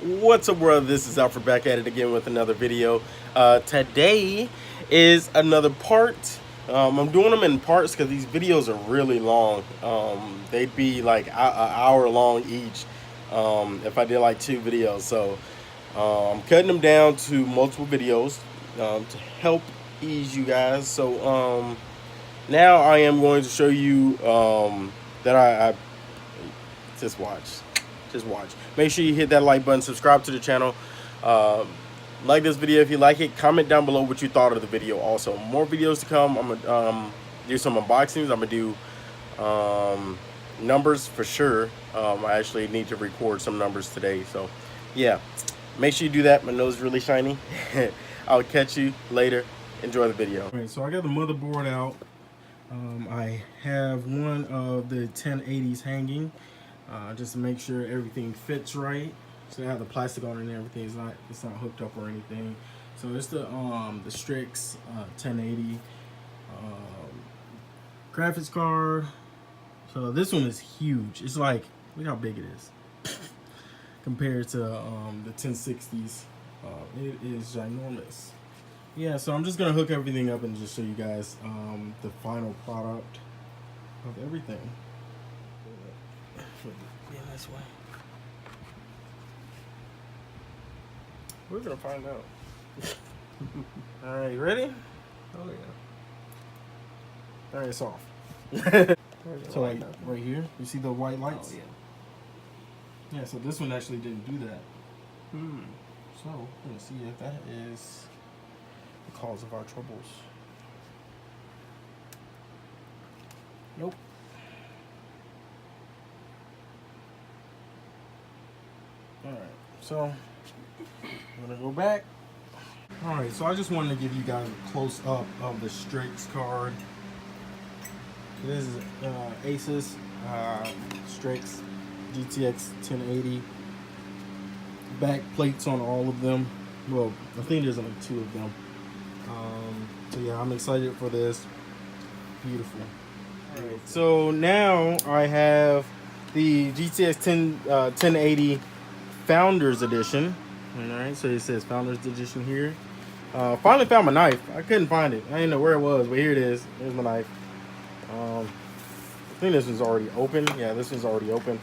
What's up, world? This is Alfred back at it again with another video. Today is another part. I'm doing them in parts because these videos are really long. They'd be like an hour long each if I did like 2 videos. So I'm cutting them down to multiple videos to help ease you guys. So now I am going to show you that I just watch. Make sure you hit that like button, subscribe to the channel, like this video if you like it, comment down below what you thought of the video. Also, more videos to come. I'm gonna do some unboxings. I'm gonna do numbers for sure. I actually need to record some numbers today, so yeah, make sure you do that. My nose is really shiny. I'll catch you later. Enjoy the video. All right, so I got the motherboard out. I have one of the 1080s hanging. Just to make sure everything fits right. So I have the plastic on it and everything. It's not hooked up or anything. So it's the Strix 1080 graphics card. So this one is huge. It's like, look how big it is compared to the 1060s. It is ginormous. Yeah, so I'm just gonna hook everything up and just show you guys the final product of everything. Being this way. We're gonna find out. Alright, ready? Oh yeah. Alright, it's off. So like right here, you see the white lights? Oh yeah. Yeah, so this one actually didn't do that. So we're gonna see if that is the cause of our troubles. Nope. Alright, so I'm gonna go back. Alright, so I just wanted to give you guys a close up of the Strix card. This is Asus Strix GTX 1080. Back plates on all of them. Well, I think there's like 2 of them. So yeah, I'm excited for this. Beautiful. Alright, so now I have the GTX 1080 Founders Edition. Alright, so it says Founders Edition here. Finally found my knife. I couldn't find it. I didn't know where it was, but here it is. There's my knife. I think this one's already open. Yeah, this one's already open.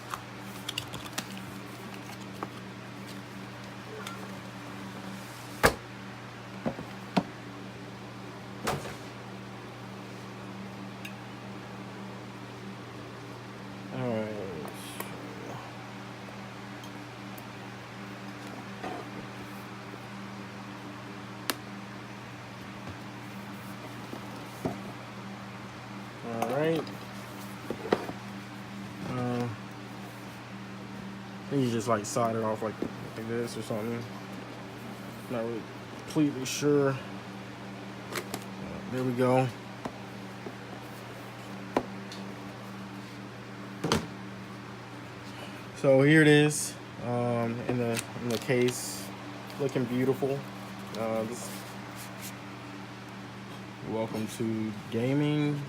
Alright. Alright. I think you just like side it off like this or something. Not really completely sure. There we go. So here it is in the case, looking beautiful. Welcome to gaming.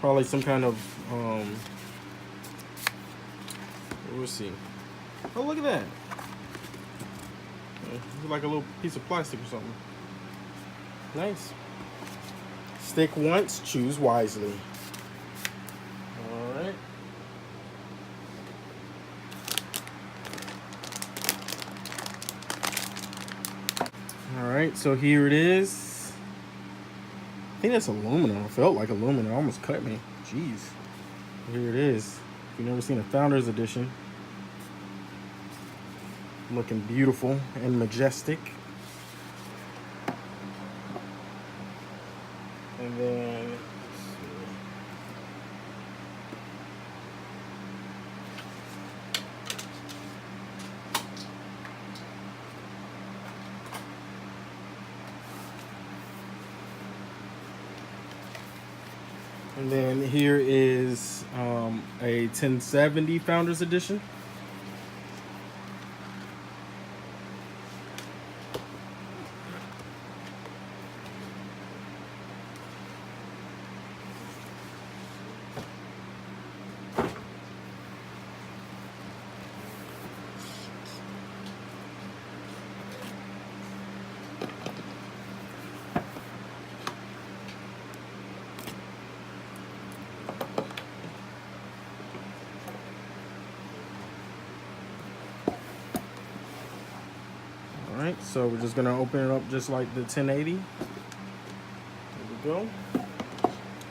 Probably some kind of we'll see. Oh, look at that. It's like a little piece of plastic or something. Nice. Stick once, choose wisely. Alright. Alright, so here it is. I think that's aluminum. It felt like aluminum. It almost cut me. Jeez. Here it is. If you've never seen a Founders Edition. Looking beautiful and majestic. And then, let's see. And then here is a 1070 Founders Edition. All right, so we're just gonna open it up just like the 1080. There we go.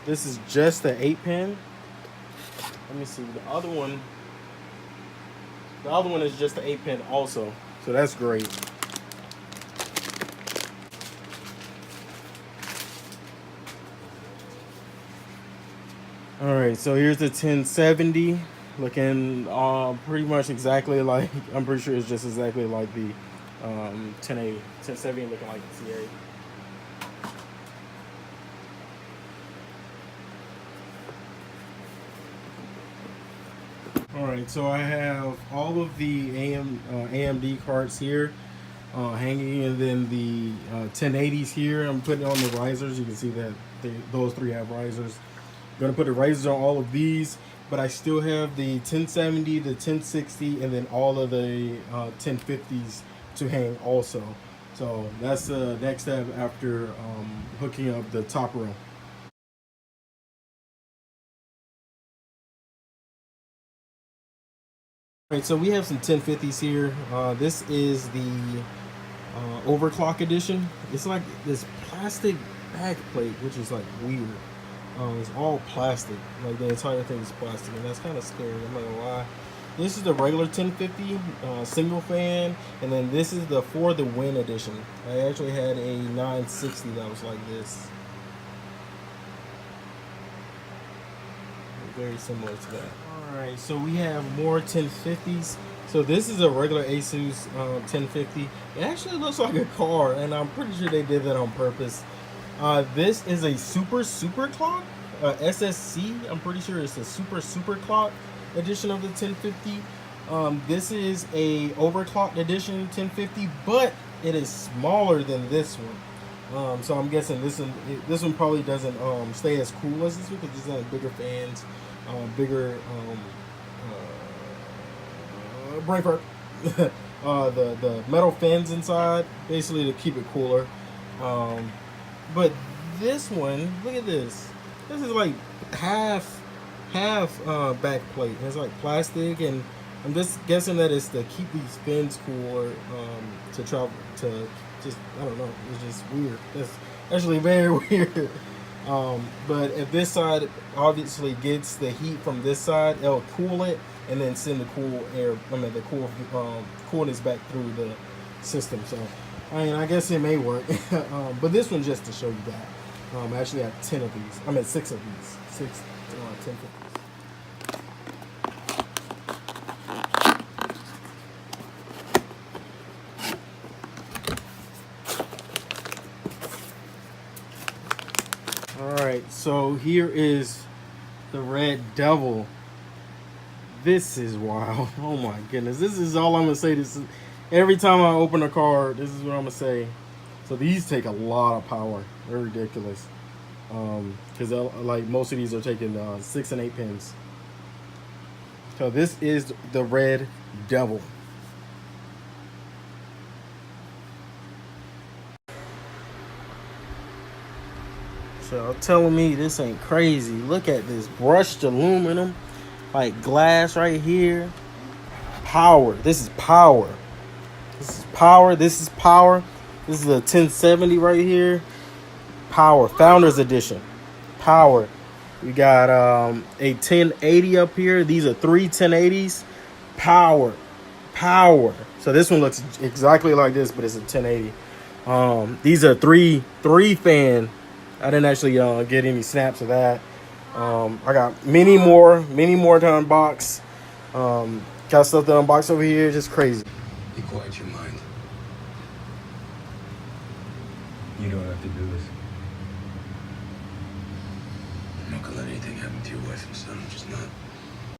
This is just the 8-pin. Let me see, the other one is just the 8-pin also, so that's great. All right, so here's the 1070, looking pretty much exactly like, I'm pretty sure it's just exactly like the 1080, 1070 looking like the CA. All right, so I have all of the AMD cards here hanging, and then the 1080s here. I'm putting on the risers. You can see that those three have risers. I'm gonna put the risers on all of these, but I still have the 1070, the 1060, and then all of the 1050s to hang also. So that's the next step after hooking up the top row. Alright, so we have some 1050s here. This is the overclock edition. It's like this plastic back plate, which is like weird. It's all plastic, like the entire thing is plastic, and that's kind of scary, I'm not gonna lie. This is the regular 1050 single fan, and then this is the For the Win edition. I actually had a 960 that was like this. Very similar to that. Alright, so we have more 1050s. So this is a regular Asus 1050. It actually looks like a car, and I'm pretty sure they did that on purpose. This is a super clock, SSC. I'm pretty sure it's a super clock edition of the 1050. This is a overclocked edition 1050, but it is smaller than this one. So I'm guessing this one probably doesn't stay as cool as this one because this has bigger fans, bigger brain fart. The metal fins inside, basically to keep it cooler. But this one, look at this. This is like half back plate. It's like plastic, and I'm just guessing that it's to keep these fins cooler, to travel to just, I don't know. It's just weird. That's actually very weird. But if this side obviously gets the heat from this side, it'll cool it and then send the cool air, the coolness back through the system. So I mean, I guess it may work. But this one, just to show you that. I actually have 10 of these. I mean 6 of these. 1050s. Alright, so here is the Red Devil. This is wild. Oh my goodness. This is all I'm going to say. This is, every time I open a card, this is what I'm going to say. So these take a lot of power. They're ridiculous. Because like most of these are taking 6 and 8 pins. So this is the Red Devil. So telling me this ain't crazy. Look at this brushed aluminum, like glass right here. Power. This is power. This is power. This is power. This is a 1070 right here. Power. Founders Edition. Power. We got a 1080 up here. These are 3 1080s. Power. Power. So this one looks exactly like this, but it's a 1080. These are three fan. I didn't actually get any snaps of that. I got many more to unbox. Got stuff to unbox over here. Just crazy. Be quiet your mind. You don't have to do this. I'm not gonna let anything happen to your wife and son. I'm just not.